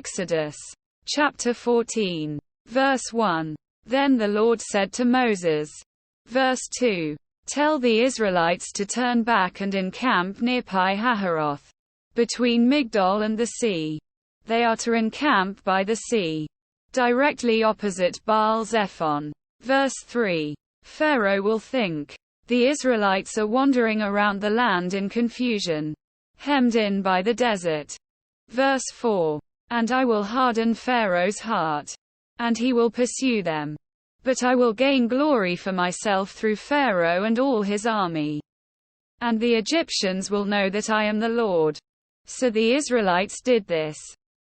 Exodus chapter 14, verse 1. Then the Lord said to Moses. Verse 2. Tell the Israelites to turn back and encamp near Pi-hahiroth, between Migdol and the sea. They are to encamp by the sea, directly opposite Baal-zephon. Verse 3. Pharaoh will think, the Israelites are wandering around the land in confusion, hemmed in by the desert. Verse 4. And I will harden Pharaoh's heart, and he will pursue them. But I will gain glory for myself through Pharaoh and all his army. And the Egyptians will know that I am the Lord. So the Israelites did this.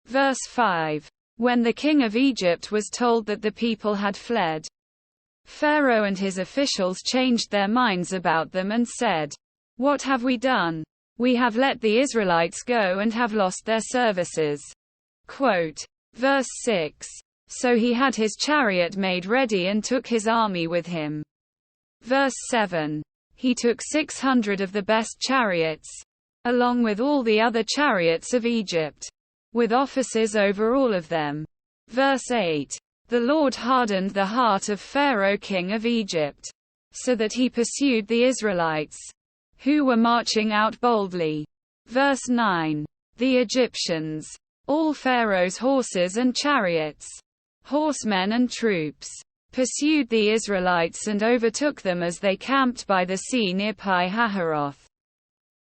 Verse 5. When the king of Egypt was told that the people had fled, Pharaoh and his officials changed their minds about them and said, What have we done? We have let the Israelites go and have lost their services. Quote. Verse 6. So he had his chariot made ready and took his army with him. Verse 7. He took 600 of the best chariots, along with all the other chariots of Egypt, with officers over all of them. Verse 8. The Lord hardened the heart of Pharaoh king of Egypt, so that he pursued the Israelites, who were marching out boldly. Verse 9. The Egyptians, all Pharaoh's horses and chariots, horsemen and troops, pursued the Israelites and overtook them as they camped by the sea near Pi-hahiroth,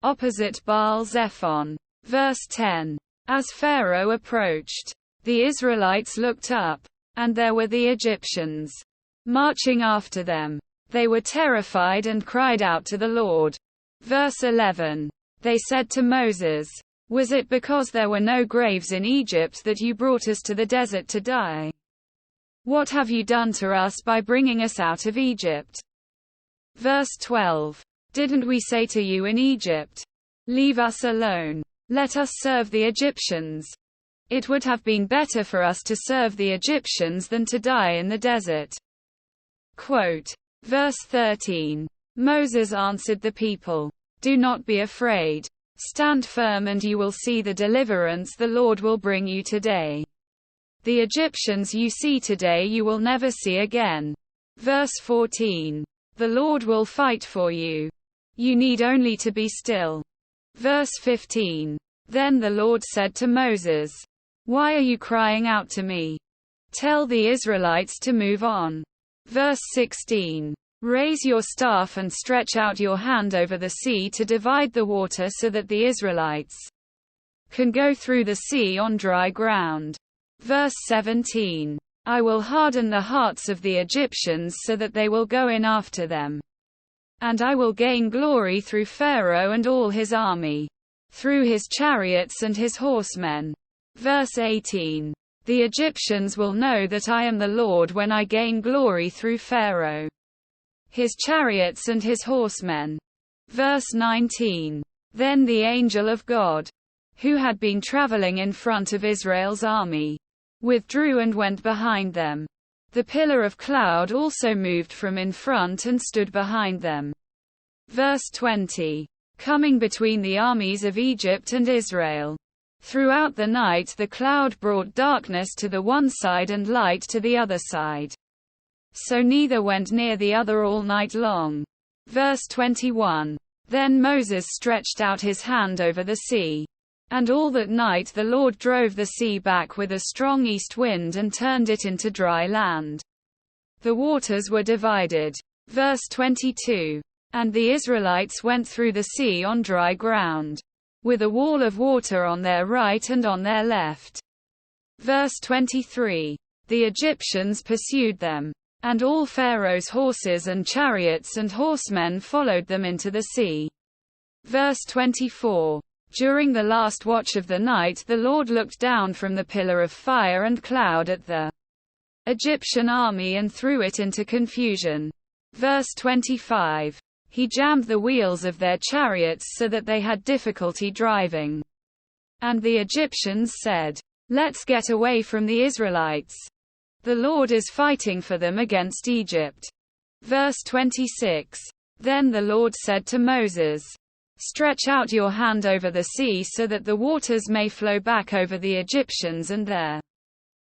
opposite Baal-zephon. Verse 10. As Pharaoh approached, the Israelites looked up, and there were the Egyptians, marching after them. They were terrified and cried out to the Lord. Verse 11. They said to Moses, Was it because there were no graves in Egypt that you brought us to the desert to die? What have you done to us by bringing us out of Egypt? Verse 12. Didn't we say to you in Egypt, Leave us alone, let us serve the Egyptians? It would have been better for us to serve the Egyptians than to die in the desert. Quote. Verse 13. Moses answered the people, Do not be afraid. Stand firm and you will see the deliverance the Lord will bring you today. The Egyptians you see today you will never see again. Verse 14. The Lord will fight for you. You need only to be still. Verse 15. Then the Lord said to Moses, Why are you crying out to me? Tell the Israelites to move on. Verse 16. Raise your staff and stretch out your hand over the sea to divide the water so that the Israelites can go through the sea on dry ground. Verse 17. I will harden the hearts of the Egyptians so that they will go in after them. And I will gain glory through Pharaoh and all his army, through his chariots and his horsemen. Verse 18. The Egyptians will know that I am the Lord when I gain glory through Pharaoh, his chariots and his horsemen. Verse 19. Then the angel of God, who had been traveling in front of Israel's army, withdrew and went behind them. The pillar of cloud also moved from in front and stood behind them. Verse 20. Coming between the armies of Egypt and Israel. Throughout the night the cloud brought darkness to the one side and light to the other side. So neither went near the other all night long. Verse 21. Then Moses stretched out his hand over the sea. And all that night the Lord drove the sea back with a strong east wind and turned it into dry land. The waters were divided. Verse 22. And the Israelites went through the sea on dry ground, with a wall of water on their right and on their left. Verse 23. The Egyptians pursued them, and all Pharaoh's horses and chariots and horsemen followed them into the sea. Verse 24. During the last watch of the night the Lord looked down from the pillar of fire and cloud at the Egyptian army and threw it into confusion. Verse 25. He jammed the wheels of their chariots so that they had difficulty driving. And the Egyptians said, Let's get away from the Israelites. The Lord is fighting for them against Egypt. Verse 26. Then the Lord said to Moses, Stretch out your hand over the sea so that the waters may flow back over the Egyptians and their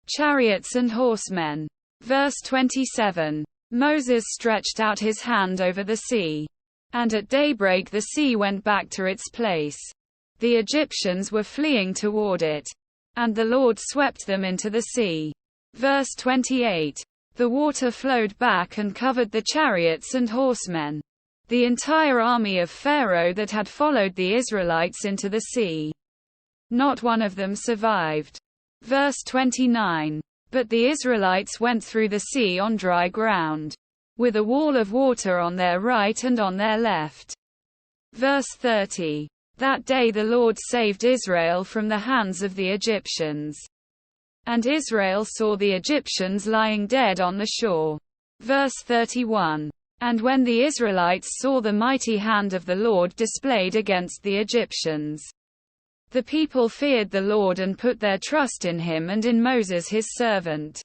chariots and horsemen. Verse 27. Moses stretched out his hand over the sea. And at daybreak the sea went back to its place. The Egyptians were fleeing toward it. And the Lord swept them into the sea. Verse 28. The water flowed back and covered the chariots and horsemen. The entire army of Pharaoh that had followed the Israelites into the sea. Not one of them survived. Verse 29. But the Israelites went through the sea on dry ground, with a wall of water on their right and on their left. Verse 30. That day the Lord saved Israel from the hands of the Egyptians. And Israel saw the Egyptians lying dead on the shore. Verse 31. And when the Israelites saw the mighty hand of the Lord displayed against the Egyptians, the people feared the Lord and put their trust in him and in Moses his servant.